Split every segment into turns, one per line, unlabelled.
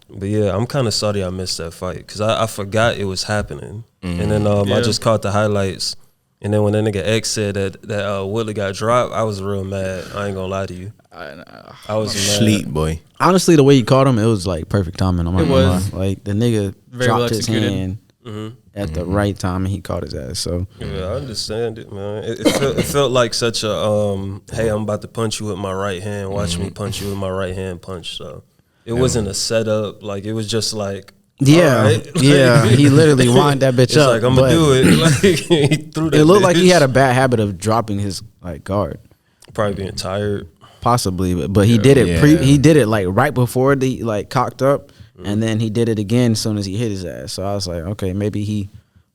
But yeah, I'm kind of sorry I missed that fight because I forgot it was happening, and then I just caught the highlights. And then when that nigga X said that Woodley got dropped, I was real mad. I ain't gonna lie to you. I was mad.
Sleep, boy.
Honestly, the way he caught him, it was like perfect timing. I'm not
It
gonna
was.
lie. Like the nigga
Very
dropped
well
his
executed.
hand at the right time and he caught his ass. So
Yeah, I understand it, man. It felt like such a hey, I'm about to punch you with my right hand. Watch me punch you with my right hand punch. So it wasn't a setup. Like it was just like.
yeah,
Right.
yeah, he literally wind that bitch
It's
up.
like I'm gonna
but
do it. Like he threw that.
It looked like he
bitch.
had a bad habit of dropping his like guard,
probably being tired.
possibly. But he did it.
Yeah.
He did it like right before the like cocked up, and then he did it again as soon as he hit his ass. So I was like, okay, maybe he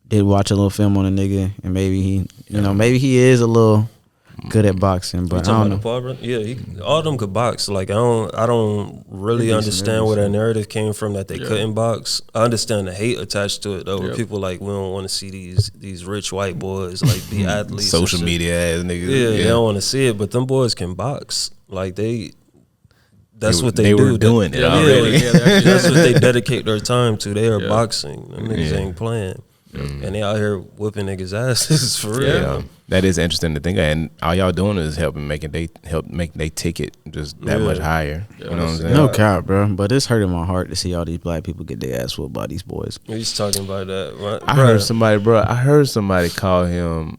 did watch a little film on a nigga, and maybe he, maybe he is a little good at boxing. But I don't know.
Paul Brown? Yeah, all of them could box. Like I don't really
Decent,
understand where that
decent.
narrative came from that they couldn't box. I understand the hate attached to it though. Where
Yep.
people like we don't want to see these rich white boys like be athletes.
Social
and shit.
media ass niggas.
Yeah, they don't want to see it, but them boys can box. Like that's what they
they
do.
were doing it
Yeah,
already.
that's what they dedicate their time to. They are
Yeah.
boxing. Them niggas ain't playing. And they out here whooping niggas' asses for real.
Yeah, that is interesting to think of. And all y'all doing is help make their ticket just that much higher. You know what I'm saying?
No cap, bro. But it's hurting my heart to see all these black people get their ass whooped by these boys.
He's talking about that. Right?
I heard somebody call him.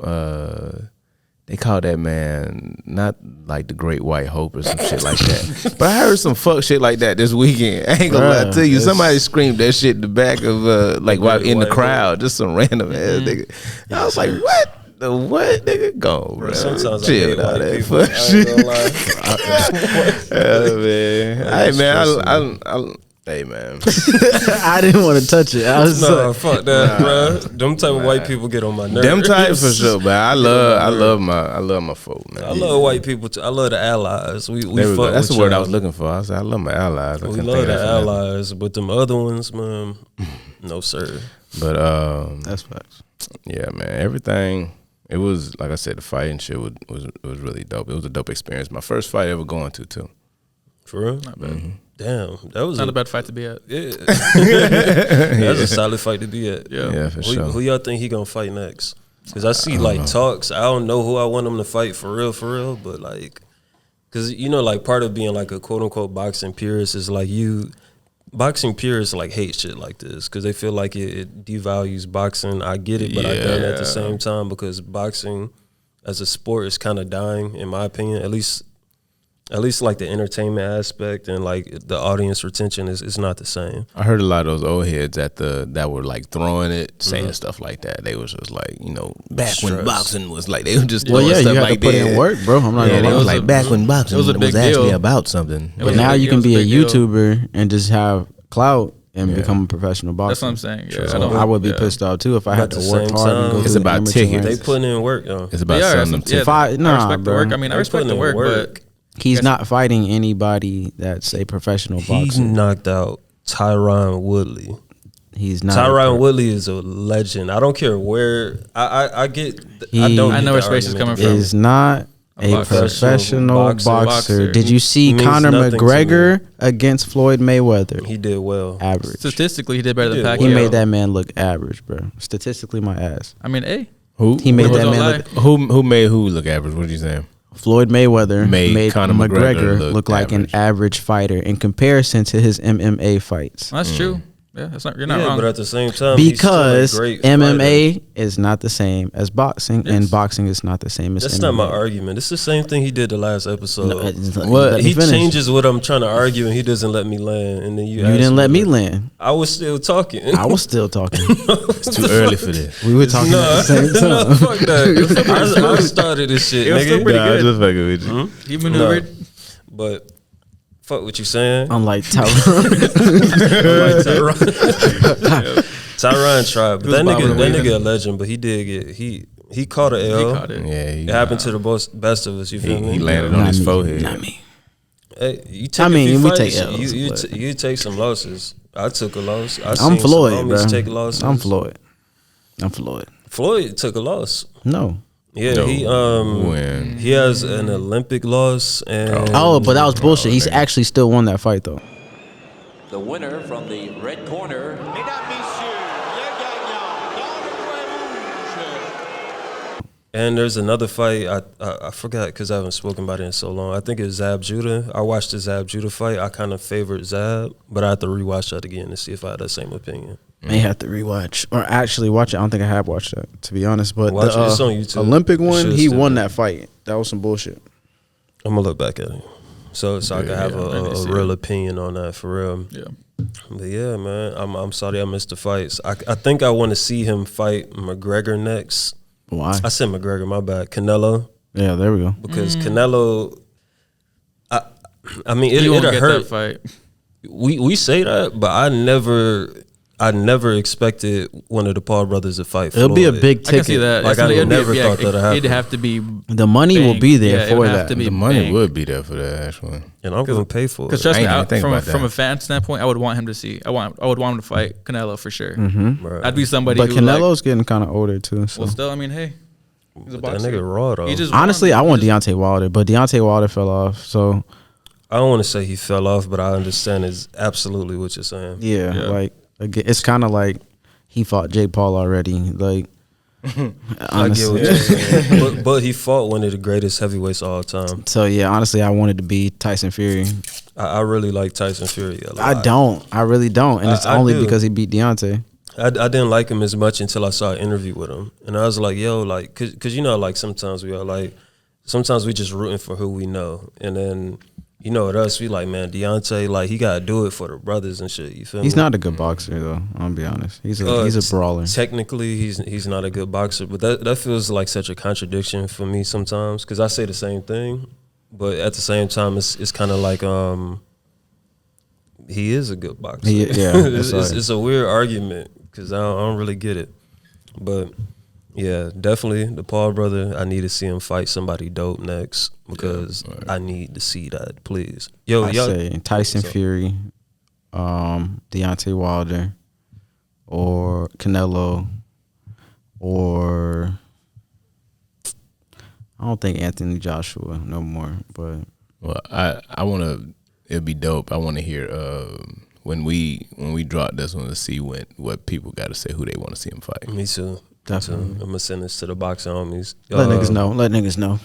They call that man not like the Great White Hope or some shit like that. But I heard some fuck shit like that this weekend. I ain't gonna lie to you. Somebody screamed that shit in the back of like while in the crowd, just some random ass nigga. I was like, what? The what, nigga? Go, bro.
Sometimes
chill
I
all
hate
that
white people. I
fuck
ain't
shit.
gonna lie.
Oh, man. Hey man, hey man.
I didn't want to touch it. I was
Nah,
like,
fuck that, bro. Them type of white people get on my nerves.
Them type for sure, but I love my folk, man.
I love white people too. I love the allies. We
There we
fuck
go. That's
with
the word I
y'all.
was looking for. I said I love my allies. I
We
couldn't
love
think
the
of that.
allies, but them other ones, man, no sir.
But
that's facts.
yeah, man, everything. It was like I said, the fighting shit was really dope. It was a dope experience. My first fight ever going to too.
For real?
Not bad.
Damn, that was
Not a bad fight to be at.
Yeah. That's a solid fight to be at.
Yeah, for sure.
Who y'all think he gonna fight next? Because I see like talks. I don't know who I want him to fight for real. But like, because like part of being like a quote unquote boxing purist is like boxing purists like hate shit like this because they feel like it devalues boxing. I get it, but I don't at the same time because boxing as a sport is kind of dying in my opinion. At least like the entertainment aspect and like the audience retention is not the same.
I heard a lot of those old heads that were like throwing it, saying stuff like that. They was just like, back when
Stress.
boxing was like, they were just
Well,
throwing
yeah,
stuff
you had
like
to put
that.
in work, bro. I'm not
Yeah,
gonna
they
lie.
was like back when boxing
it was a big
actually
deal.
about something.
It
But
was
now
a big-
you
it
can
was a
be a
big deal.
YouTuber and just have clout and become a professional boxer.
That's what I'm saying. Yeah,
So I would be pissed off too if I had
But
to
at the
work
same
hard and
time,
go
it's
through
about
amateur
tickets.
They
ranks.
putting in work though.
It's about
Yeah,
something
yeah,
to
Fight- nah,
I respect the
bro.
work. I mean, I
They
respect
putting
the
in
work, but
He's
Yes.
not fighting anybody that's a professional
He
boxer.
knocked out Tyron Woodley.
He's not.
Tyron Woodley is a legend. I don't care where. I get. I
He-
don't.
I
get
know
the
where Space is
argument.
coming from.
Is not
A
a
boxer.
professional
Boxer.
boxer. Did you
He
see
means
Conor
nothing to
McGregor against Floyd Mayweather?
He did well.
Average.
statistically, he did better
He
than
did
Pacquiao.
He made that man look average, bro. Statistically, my ass.
I mean, hey,
who
He made
Who
that
don't
man
lie.
look.
who made who look average? What are you saying?
Floyd Mayweather
Made
made
Conor
McGregor
McGregor
look like
average.
an average fighter in comparison to his MMA fights.
that's true. Yeah, that's not. You're not
Yeah,
wrong.
but at the same time,
Because
he's still a great
MMA
fighter.
is not the same as boxing, and boxing is not the same as
That's
MMA.
not my argument. It's the same thing he did the last episode.
No, it's not-
What?
let me
He
finish.
changes what I'm trying to argue, and he doesn't let me land. And then you
You
ask
didn't let me
like,
land.
I was still talking.
I was still talking.
It's too early for this.
We were talking at the same time.
no, fuck that. I started this shit,
It was still
nigga.
pretty
Nah, I'm
good.
just fucking with you.
He maneuvered.
But fuck what you saying.
Unlike Tyron.
Tyron tried, but
He was
that
bobbing and
nigga
weaving.
a legend. But he did get he caught a L.
He caught it.
Yeah,
It happened to the best of us. You feel me?
he landed on
Not
his
me.
forehead.
Not me.
Hey, you take
I mean,
a few
we
fights,
take L's,
you,
but-
you take some losses. I took a loss. I
I'm
seen
Floyd,
some
bro.
homies take losses.
I'm Floyd. I'm Floyd.
Floyd took a loss.
No.
Yeah,
No. When?
he has an Olympic loss and
Oh, but that was bullshit. He's actually still won that fight though.
The winner from the red corner. Mesdames, messieurs, le gagnant dans le coin rouge.
And there's another fight. I forgot because I haven't spoken about it in so long. I think it's Zab Judah. I watched the Zab Judah fight. I kind of favored Zab, but I have to rewatch that again to see if I had the same opinion.
May have to rewatch or actually watch it. I don't think I have watched that, to be honest. But
Watch
the
it. It's on YouTube.
Olympic one,
It
he
should
won
still
that fight. That was some bullshit.
I'm gonna look back at it, so I can have a real opinion on that for real.
Yeah.
But yeah, man, I'm sorry I missed the fights. I think I want to see him fight McGregor next.
Why?
I said McGregor, my bad. Canelo,
Yeah, there we go.
because Canelo. I mean,
He won't
it'll
get
hurt.
that fight.
We say that, but I never expected one of the Paul brothers to fight.
It'll be a
Floyd.
big
I
ticket.
can see that.
Like, I
It'd be-
never thought that'd happen.
It'd have to be
The money will
bang.
be there
Yeah, it
for
would have
that.
to be
The money
bang.
would be there for that, actually.
and I'm gonna pay for
Because
it.
trust me,
I ain't even think
from
about
from
that.
a fan standpoint, I would want him to see. I would want him to fight Canelo for sure.
Right.
That'd be somebody.
But
who, like,
Canelo's getting kind of older too. So.
well, still, I mean, hey, he's a
But that
boxer.
nigga raw though.
He just
Honestly,
won.
I want
He just-
Deontay Wilder, but Deontay Wilder fell off. So
I don't want to say he fell off, but I understand is absolutely what you're saying.
yeah,
Yeah.
like again, it's kind of like he fought Jake Paul already. Like
I get
honestly,
what you're saying. but he fought one of the greatest heavyweights of all time.
so yeah, honestly, I wanted to be Tyson Fury.
I really like Tyson Fury a lot.
I don't. I really don't, and it's
I
only
do.
because he beat Deontay.
I didn't like him as much until I saw an interview with him, and I was like, "Yo, like, cause you know, like sometimes we are like, sometimes we just rooting for who we know, and then you know, with us, we like, man, Deontay, like, he gotta do it for the brothers and shit. You feel me?
He's not a good boxer though. I'll be honest. He's a brawler.
Technically, he's not a good boxer, but that feels like such a contradiction for me sometimes because I say the same thing, but at the same time, it's kind of like he is a good boxer. It's a weird argument because I don't really get it, but yeah, definitely the Paul brother. I need to see him fight somebody dope next because I need to see that. Please, yo,
I
y'all
say Tyson Fury, Deontay Wilder, or Canelo, or I don't think Anthony Joshua no more. But
Well, I want to. It'd be dope. I want to hear when we drop this one to see what people got to say, who they want to see him fight.
Me too.
Definitely.
I'm gonna send this to the boxing homies.
let niggas know. Let niggas know.